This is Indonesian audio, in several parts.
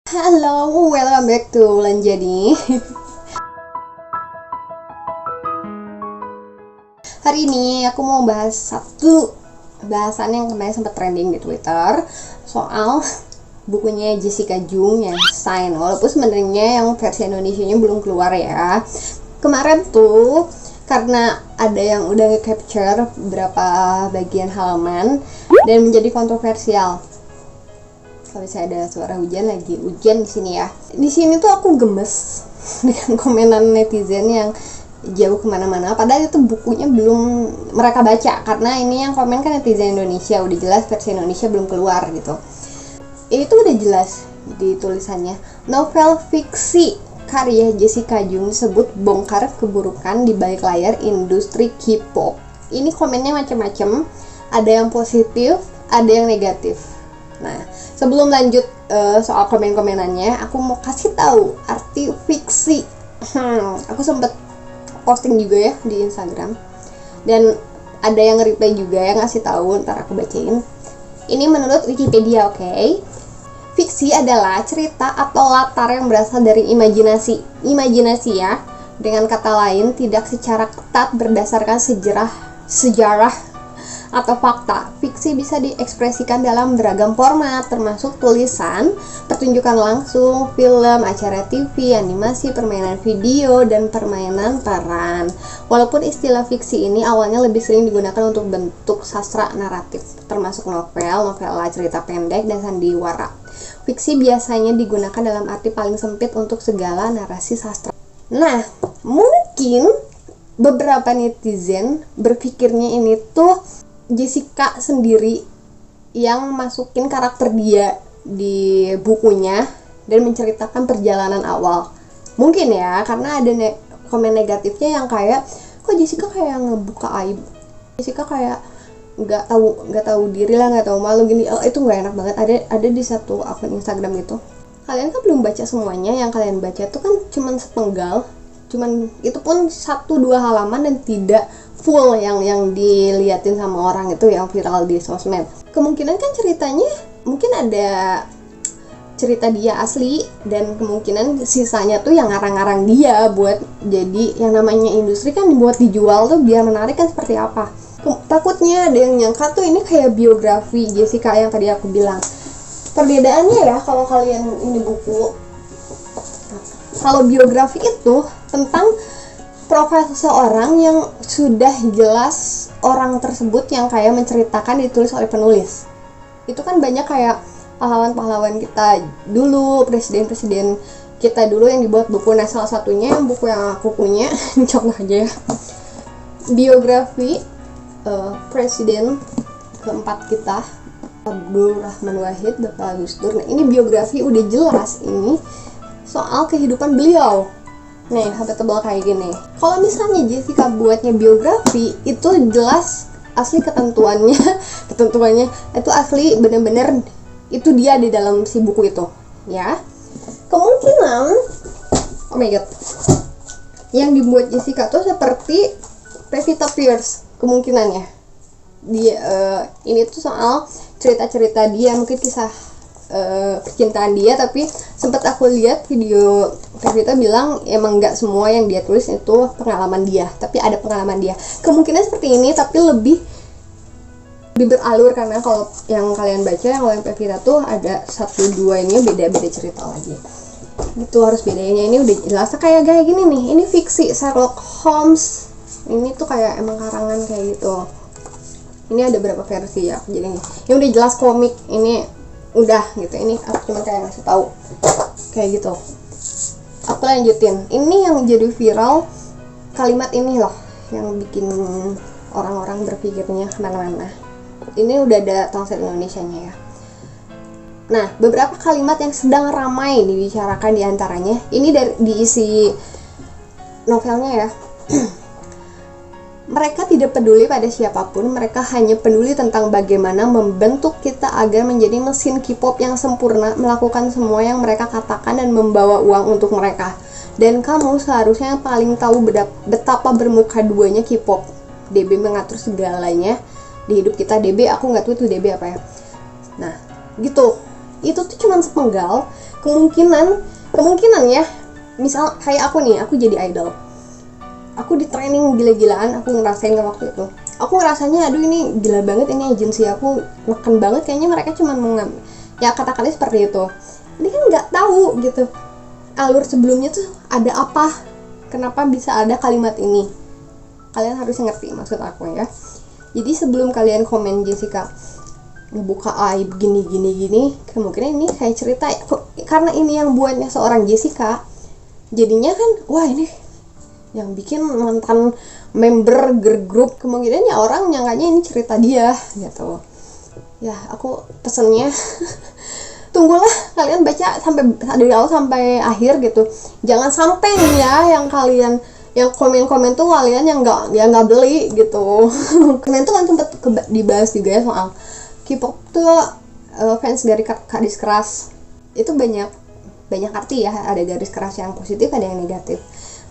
Halo, welcome back to Lanjani. Hari ini aku mau bahas satu bahasan yang kemarin sempat trending di Twitter soal bukunya Jessica Jung yang Sign. Walaupun sebenarnya yang versi Indonesianya belum keluar ya. Kemarin tuh karena ada yang udah nge-capture beberapa bagian halaman dan menjadi kontroversial. Kalau saya ada suara hujan, lagi hujan di sini ya. Di sini tuh aku gemes dengan komenan netizen yang jauh kemana-mana. Padahal itu bukunya belum mereka baca, karena ini yang komen kan netizen Indonesia. Udah jelas versi Indonesia belum keluar gitu. Ini tuh udah jelas di tulisannya, novel fiksi karya Jessica Jung disebut bongkar keburukan di balik layar industri K-pop. Ini komennya macam-macam, ada yang positif, ada yang negatif. Nah, sebelum lanjut soal komen-komenannya, aku mau kasih tahu arti fiksi. Aku sempet posting juga ya di Instagram, dan ada yang reply juga yang ngasih tahu, ntar aku bacain. Ini menurut Wikipedia, oke? Fiksi adalah cerita atau latar yang berasal dari imajinasi. Imajinasi ya, dengan kata lain tidak secara ketat berdasarkan sejarah atau fakta. Fiksi bisa diekspresikan dalam beragam format, termasuk tulisan, pertunjukan langsung, film, acara TV, animasi, permainan video, dan permainan peran. Walaupun istilah fiksi ini awalnya lebih sering digunakan untuk bentuk sastra naratif, termasuk novel, novela cerita pendek, dan sandiwara. Fiksi biasanya digunakan dalam arti paling sempit untuk segala narasi sastra. Nah, mungkin beberapa netizen berpikirnya ini tuh Jessica sendiri yang masukin karakter dia di bukunya dan menceritakan perjalanan awal. Mungkin ya, karena ada komen negatifnya yang kayak, kok Jessica kayak ngebuka aib, Jessica kayak nggak tahu diri lah, nggak tahu malu gini. Itu nggak enak banget. Ada di satu akun Instagram itu. Kalian kan belum baca semuanya, yang kalian baca tuh kan cuman sepenggal, cuman itu pun 1-2 halaman dan tidak full yang diliatin sama orang itu yang viral di sosmed. Kemungkinan kan ceritanya mungkin ada cerita dia asli, dan kemungkinan sisanya tuh yang ngarang-ngarang dia buat jadi yang namanya industri kan buat dijual tuh biar menarik kan seperti apa. Takutnya ada yang nyangka tuh ini kayak biografi Jessica yang tadi aku bilang. Perbedaannya ya, kalau kalian ini buku, kalau biografi itu tentang profil seseorang yang sudah jelas orang tersebut yang kayak menceritakan, ditulis oleh penulis. Itu kan banyak kayak pahlawan-pahlawan kita dulu, presiden-presiden kita dulu yang dibuat buku. Nah, salah satunya yang buku yang aku punya, contoh aja ya, biografi presiden keempat kita, Abdul Rahman Wahid, Bapak Gus Dur. Nah, ini biografi udah jelas ini soal kehidupan beliau. Nih, sampai tebal kayak gini. Kalau misalnya Jessica buatnya biografi, itu jelas asli ketentuannya itu asli bener-bener itu dia di dalam si buku itu, ya. Kemungkinan, oh my god, yang dibuat Jessica tuh seperti Pevita Pierce kemungkinannya. Dia ini tuh soal cerita-cerita dia, mungkin kisah percintaan dia, tapi sempat aku lihat video Pevita bilang emang nggak semua yang dia tulis itu pengalaman dia, tapi ada pengalaman dia. Kemungkinan seperti ini, tapi lebih beralur, karena kalau yang kalian baca, yang kalian Pevita tuh ada 1-2 ini beda-beda cerita lagi. Itu harus bedanya. Ini udah jelas kayak gini nih. Ini fiksi Sherlock Holmes. Ini tuh kayak emang karangan kayak gitu. Ini ada berapa versi ya? Jadi ini udah jelas komik. Ini udah gitu. Ini aku cuma kayak ngasih tahu kayak gitu. Aku lanjutin. Ini yang jadi viral, kalimat ini loh yang bikin orang-orang berpikirnya kemana-mana. Ini udah ada translate Indonesianya ya. Nah, beberapa kalimat yang sedang ramai dibicarakan diantaranya, ini diisi novelnya ya. Mereka tidak peduli pada siapapun, mereka hanya peduli tentang bagaimana membentuk kita agar menjadi mesin K-pop yang sempurna, melakukan semua yang mereka katakan dan membawa uang untuk mereka. Dan kamu seharusnya yang paling tahu betapa bermuka duanya K-pop. DB mengatur segalanya di hidup kita. DB, aku nggak tahu itu DB apa ya. Nah, gitu. Itu tuh cuma sepenggal. kemungkinan ya, misal kayak aku nih, aku jadi idol, aku di training gila-gilaan, aku ngerasain waktu itu, aku ngerasanya aduh ini gila banget, ini agensi aku neken banget, kayaknya mereka cuma mengambil ya kata-katanya seperti itu. Ini kan nggak tahu gitu alur sebelumnya tuh ada apa, kenapa bisa ada kalimat ini. Kalian harus ngerti maksud aku ya. Jadi sebelum kalian komen Jessica ngebuka aib gini, kemungkinan ini kayak cerita ya, karena ini yang buatnya seorang Jessica, jadinya kan wah ini yang bikin mantan member girl group, kemungkinan ya orang nyangkanya ini cerita dia gitu ya. Aku pesennya tunggulah kalian baca sampai dari awal sampai akhir gitu, jangan sampai nih ya yang kalian yang komen-komen tuh kalian yang nggak beli gitu. Kemarin tuh kan sempat dibahas juga ya soal K-pop tuh fans dari garis keras itu banyak arti ya, ada garis keras yang positif, ada yang negatif.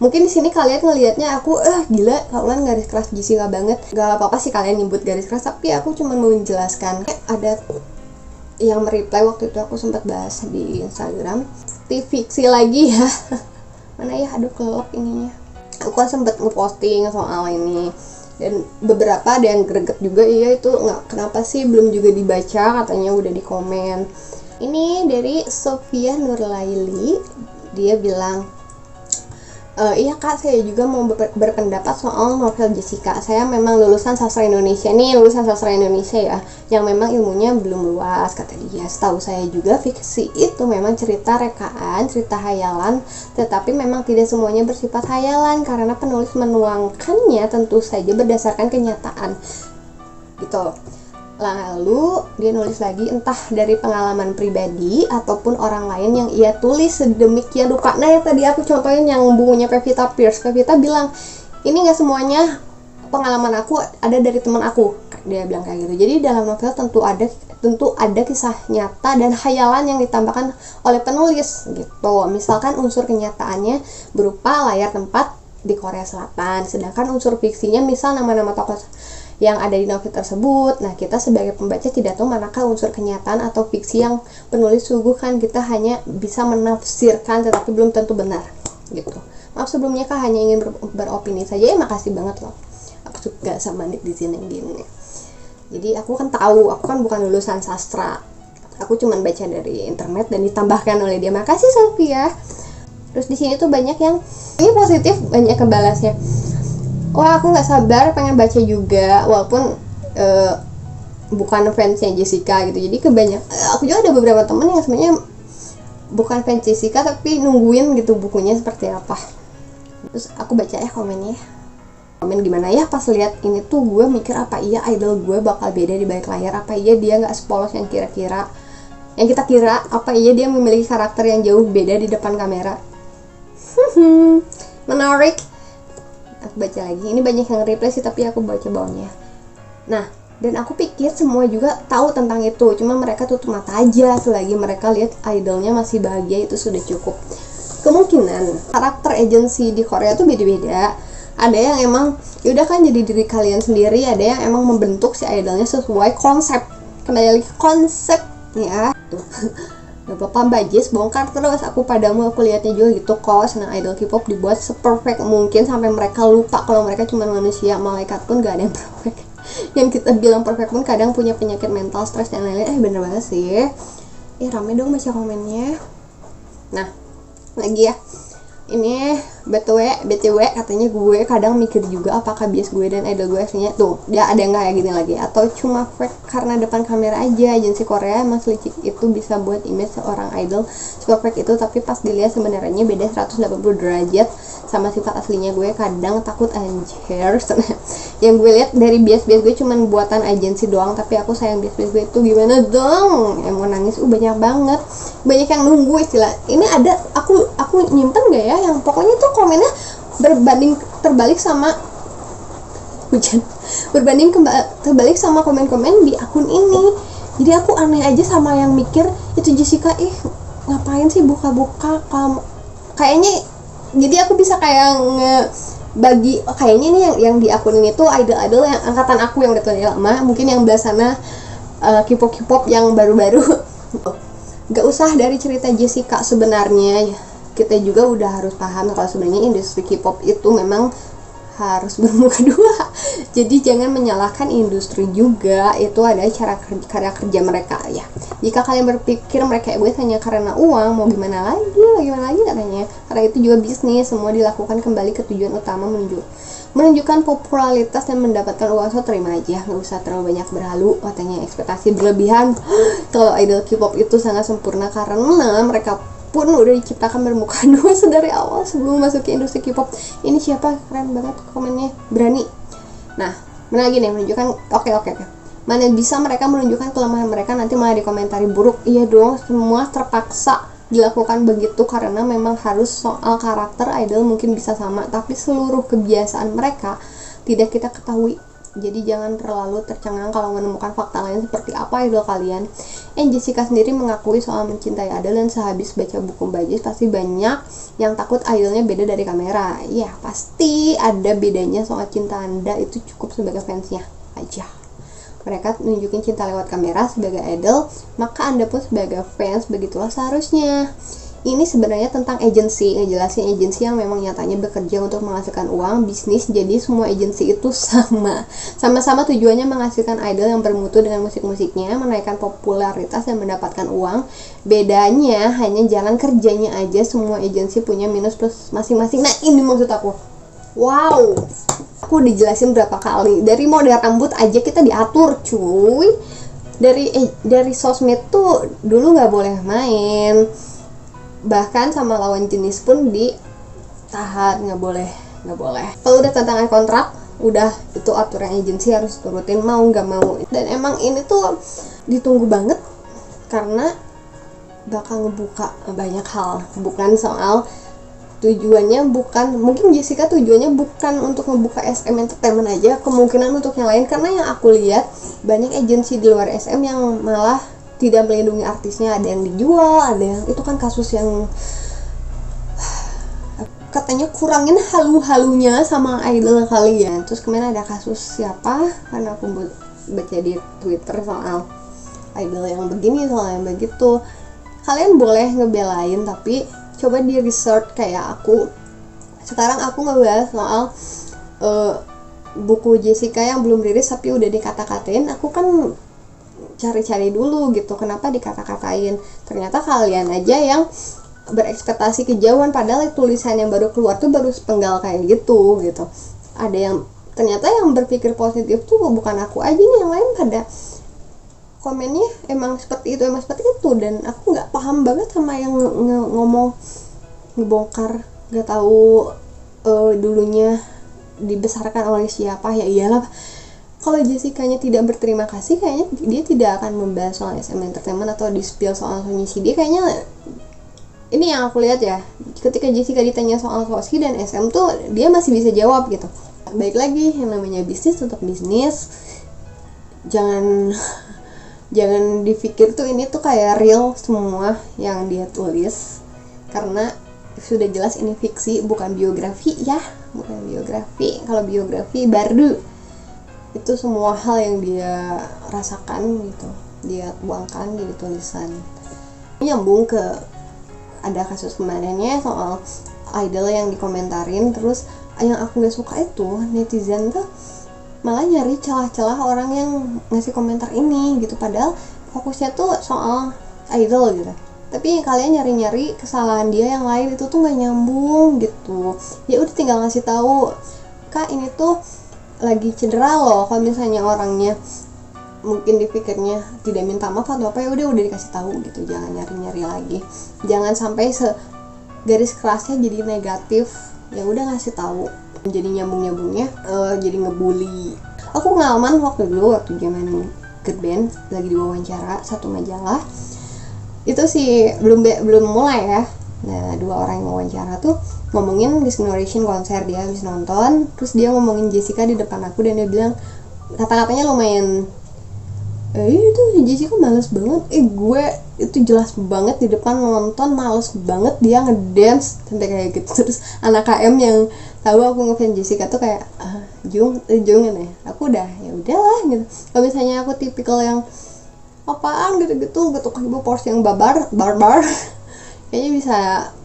Mungkin di sini kalian ngelihatnya aku gila kalian garis keras Jessica banget. Gak apa-apa sih kalian nyebut garis keras, tapi aku cuma mau menjelaskan. Ada yang mereply waktu itu, aku sempat bahas di Instagram, fiksi lagi ya. Mana ya, aduh kelop ininya. Aku kan sempat ngeposting soal ini dan beberapa ada yang greget juga, iya itu nggak, kenapa sih belum juga dibaca, katanya udah di komen. Ini dari Sofia Nurlaili, dia bilang iya kak, saya juga mau berpendapat soal novel Jessica. Saya memang lulusan sastra Indonesia ya, yang memang ilmunya belum luas, kata dia. Setahu saya juga fiksi itu memang cerita rekaan, cerita hayalan, tetapi memang tidak semuanya bersifat hayalan karena penulis menuangkannya tentu saja berdasarkan kenyataan gitu. Lalu dia nulis lagi, entah dari pengalaman pribadi ataupun orang lain yang ia tulis sedemikian rupa. Nah ya tadi aku contohin yang bukunya Pevita Pierce. Pevita bilang ini nggak semuanya pengalaman aku, ada dari teman aku, dia bilang kayak gitu. Jadi dalam novel tentu ada kisah nyata dan khayalan yang ditambahkan oleh penulis gitu. Misalkan unsur kenyataannya berupa layar tempat di Korea Selatan, sedangkan unsur fiksinya misal nama-nama tokoh yang ada di novel tersebut. Nah, kita sebagai pembaca tidak tahu manakah unsur kenyataan atau fiksi yang penulis suguhkan. Kita hanya bisa menafsirkan, tetapi belum tentu benar gitu. Maaf sebelumnya kak, hanya ingin beropini saja. Ya makasih banget loh, aku suka sama netizen yang gini. Jadi aku kan tahu, aku kan bukan lulusan sastra, aku cuman baca dari internet dan ditambahkan oleh dia. Makasih Sofia. Terus di sini tuh banyak yang ini positif, banyak kebalasnya. Wah aku nggak sabar pengen baca juga, walaupun bukan fansnya Jessica gitu. Jadi aku juga ada beberapa temen yang sebenarnya bukan fans Jessica tapi nungguin gitu bukunya seperti apa. Terus aku baca ya komennya, komen gimana ya pas lihat ini tuh gue mikir apa iya idol gue bakal beda di balik layar, apa iya dia nggak sepolos yang kita kira, apa iya dia memiliki karakter yang jauh beda di depan kamera. Menarik. Aku baca lagi, ini banyak yang reply sih tapi aku baca bawahnya. Nah, dan aku pikir semua juga tahu tentang itu, cuma mereka tutup mata aja selagi mereka lihat idolnya masih bahagia, itu sudah cukup. Kemungkinan karakter agensi di Korea tuh beda-beda. Ada yang emang yaudah kan jadi diri kalian sendiri, ada yang emang membentuk si idolnya sesuai konsep. Kembali lagi konsep ya. Tuh. Gak apa-apa Mbak Jess, bongkar terus aku padamu, aku lihatnya juga gitu kok. Senang idol K-pop dibuat seperfect mungkin sampai mereka lupa kalau mereka cuma manusia, malaikat pun gak ada yang perfect. Yang kita bilang perfect pun kadang punya penyakit mental, stres dan lain-lain. Bener banget sih. Rame dong baca komennya. Nah, lagi ya, ini BTW katanya gue kadang mikir juga apakah bias gue dan idol gue aslinya tuh dia ada yang kayak gini lagi atau cuma fake karena depan kamera aja. Agensi Korea emang selicik itu bisa buat image seorang idol super fake itu, tapi pas dilihat sebenarnya beda 180 derajat sama sifat aslinya. Gue kadang takut anjir yang gue lihat dari bias gue cuman buatan agensi doang, tapi aku sayang bias gue itu gimana dong, yang mau nangis banyak banget, banyak yang nunggu istilah ini. Ada aku nyimpen gak ya yang pokoknya tuh komennya terbalik sama terbalik sama komen-komen di akun ini. Jadi aku aneh aja sama yang mikir itu Jessica ngapain sih buka-buka kayaknya. Jadi aku bisa kayak bagi kayaknya ini yang di akun ini tuh idol yang angkatan aku yang udah lama, mungkin yang belah sana K-pop yang baru-baru Gak usah dari cerita Jessica sebenarnya, kita juga udah harus paham kalau sebenarnya industri K-pop itu memang harus bermuka dua. Jadi jangan menyalahkan industri juga, itu ada cara kerja mereka ya. Jika kalian berpikir mereka egois hanya karena uang, mau gimana lagi katanya. Karena itu juga bisnis, semua dilakukan kembali ke tujuan utama menunjukkan popularitas dan mendapatkan uang. So terima aja, nggak usah terlalu banyak berhalu katanya, ekspektasi berlebihan. Kalau idol K-pop itu sangat sempurna karena mereka pun udah diciptakan bermuka dua dari awal sebelum masuk ke industri K-pop. Ini siapa, keren banget komennya, berani. Nah, mana lagi nih menunjukkan oke. Mana bisa mereka menunjukkan kelemahan mereka nanti malah dikomentari buruk. Iya dong, semua terpaksa dilakukan begitu karena memang harus. Soal karakter idol mungkin bisa sama, tapi seluruh kebiasaan mereka tidak kita ketahui. Jadi jangan terlalu tercengang kalau menemukan fakta lain seperti apa idol kalian. Jessica sendiri mengakui soal mencintai idol dan sehabis baca buku Mbak Jess pasti banyak yang takut idolnya beda dari kamera. Ya pasti ada bedanya, soal cinta Anda itu cukup sebagai fansnya aja. Mereka nunjukin cinta lewat kamera sebagai idol, maka Anda pun sebagai fans begitulah seharusnya. Ini sebenarnya tentang agensi, ngejelasin agensi yang memang nyatanya bekerja untuk menghasilkan uang, bisnis. Jadi semua agensi itu sama-sama tujuannya menghasilkan idol yang bermutu dengan musik-musiknya, menaikkan popularitas dan mendapatkan uang. Bedanya hanya jalan kerjanya aja, semua agensi punya minus plus masing-masing. Nah ini maksud aku. Wow, aku dijelasin berapa kali, dari model rambut aja kita diatur cuy. Dari sosmed tuh dulu nggak boleh main, bahkan sama lawan jenis pun ditahan, nggak boleh. Kalau udah tantangan kontrak, udah itu aturan agensi harus turutin mau nggak mau. Dan emang ini tuh ditunggu banget karena bakal ngebuka banyak hal, bukan soal tujuannya, bukan mungkin Jessica tujuannya bukan untuk ngebuka SM Entertainment aja, kemungkinan untuk yang lain. Karena yang aku lihat banyak agensi di luar SM yang malah tidak melindungi artisnya, ada yang dijual, ada yang itu kan kasus yang katanya kurangin halu-halunya sama idol kalian. Terus kemarin ada kasus siapa, karena aku baca di Twitter soal idol yang begini, soal yang begitu. Kalian boleh ngebelain, tapi coba di research. Kayak aku sekarang aku ngebahas soal buku Jessica yang belum rilis tapi udah dikata-katain. Aku kan cari-cari dulu gitu, kenapa dikata-katain. Ternyata kalian aja yang berekspektasi kejauhan, padahal tulisan yang baru keluar tuh baru sepenggal kayak gitu. Ada yang ternyata yang berpikir positif tuh bukan aku aja nih, yang lain pada komennya emang seperti itu. Dan aku nggak paham banget sama yang ngomong ngebongkar, nggak tahu dulunya dibesarkan oleh siapa. Ya iyalah, kalau Jessica-nya tidak berterima kasih, kayaknya dia tidak akan membahas soal SM Entertainment atau di-spill soal Sosi. Dia kayaknya, ini yang aku lihat ya, ketika Jessica ditanya soal Sosi dan SM tuh dia masih bisa jawab gitu. Baik lagi, yang namanya bisnis tetap bisnis. Jangan dipikir tuh ini tuh kayak real semua yang dia tulis, karena sudah jelas ini fiksi, bukan biografi ya, bukan biografi. Kalau biografi baru itu semua hal yang dia rasakan gitu, dia tuangkan jadi tulisan. Nyambung ke ada kasus kemarinnya soal idol yang dikomentarin, terus yang aku gak suka itu netizen tuh malah nyari celah-celah orang yang ngasih komentar ini gitu, padahal fokusnya tuh soal idol gitu. Tapi kalian nyari-nyari kesalahan dia yang lain, itu tuh gak nyambung gitu. Ya udah tinggal ngasih tahu, Kak ini tuh lagi cedera loh. Kalau misalnya orangnya mungkin dipikirnya tidak minta maaf atau apa, ya udah dikasih tahu gitu. Jangan nyari-nyari lagi, jangan sampai garis kerasnya jadi negatif. Ya udah ngasih tahu, jadi nyambungnya jadi ngebully. Aku pengalaman waktu zaman girl band lagi diwawancara satu majalah. Itu sih belum mulai ya. Nah, dua orang yang wawancara tuh ngomongin This Generation konser, dia habis nonton, terus dia ngomongin Jessica di depan aku dan dia bilang kata-katanya lumayan itu Jessica males banget. Gue itu jelas banget di depan nonton males banget dia ngedance sampai kayak gitu. Terus anak KM yang tahu aku ngefans Jessica tuh kayak Jung ya, aku udah ya udahlah gitu. Kalau misalnya aku tipikal yang apaan gitu-gitu, betul ibu porsi yang barbar kayaknya bisa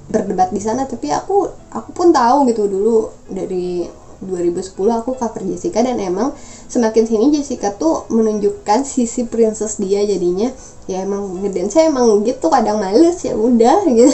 berdebat di sana. Tapi aku pun tahu gitu, dulu dari 2010 aku cover Jessica, dan emang semakin sini Jessica tuh menunjukkan sisi princess dia, jadinya ya emang ngedance emang gitu, kadang males ya udah gitu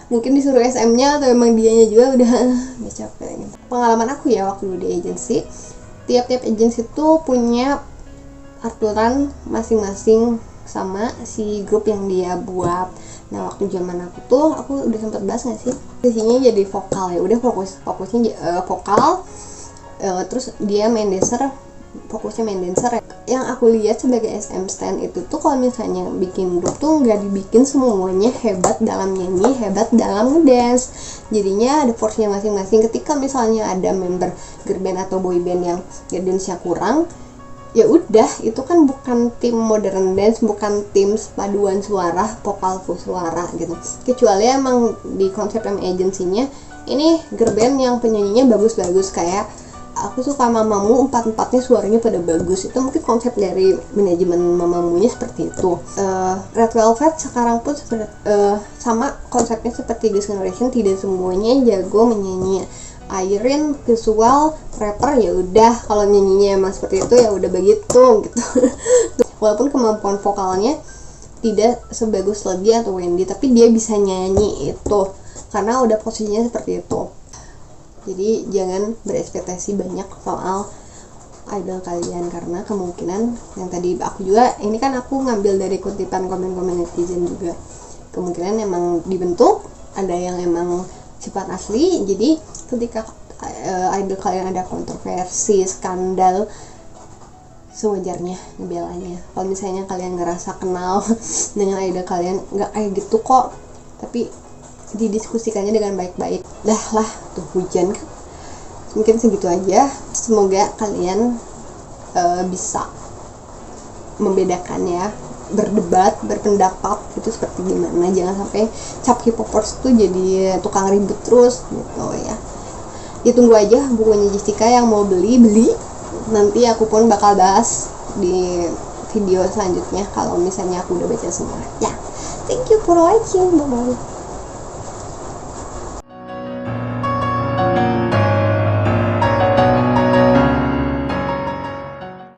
mungkin disuruh SM-nya atau emang dianya juga udah capek gitu. Pengalaman aku ya waktu di agency, tiap-tiap agency tuh punya aturan masing-masing sama si grup yang dia buat. Nah waktu zaman aku udah sempat bahas nggak sih, sisinya jadi vokal, ya udah fokusnya vokal, terus dia main dancer, fokusnya main dancer. Yang aku lihat sebagai SM stand itu tuh kalau misalnya bikin grup tuh nggak dibikin semuanya hebat dalam nyanyi, hebat dalam ngedance, jadinya ada porsinya masing-masing. Ketika misalnya ada member girl band atau boy band yang dance-nya kurang, ya udah, itu kan bukan tim modern dance, bukan tim paduan suara, vokal full suara gitu. Kecuali emang di konsep agensinya ini girl band yang penyanyinya bagus-bagus, kayak aku suka Mamamoo, empat-empatnya suaranya pada bagus. Itu mungkin konsep dari manajemen Mamamoo-nya seperti itu. Red Velvet sekarang pun sama konsepnya seperti Girls' Generation, tidak semuanya jago menyanyi. Irene visual rapper, ya udah kalau nyanyinya emang seperti itu ya udah begitu gitu walaupun kemampuan vokalnya tidak sebagus Lady atau Wendy, tapi dia bisa nyanyi itu karena udah posisinya seperti itu. Jadi jangan berekspektasi banyak soal idol kalian, karena kemungkinan yang tadi aku juga, ini kan aku ngambil dari kutipan komen-komen netizen juga, kemungkinan emang dibentuk, ada yang emang sifat asli. Jadi ketika idol kalian ada kontroversi, skandal, sewajarnya ngebelanya. Kalau misalnya kalian ngerasa kenal dengan idol kalian, nggak kayak gitu kok, tapi didiskusikannya dengan baik-baik. Dah lah, tuh hujan kan. Mungkin segitu aja. Semoga kalian bisa membedakan ya, berdebat, berpendapat itu seperti gimana. Jangan sampai cap K-popers tuh jadi tukang ribut terus gitu ya. Ditunggu aja bukunya Jessica, yang mau beli. Nanti aku pun bakal bahas di video selanjutnya kalau misalnya aku udah baca semua ya. Thank you for watching, bye bye.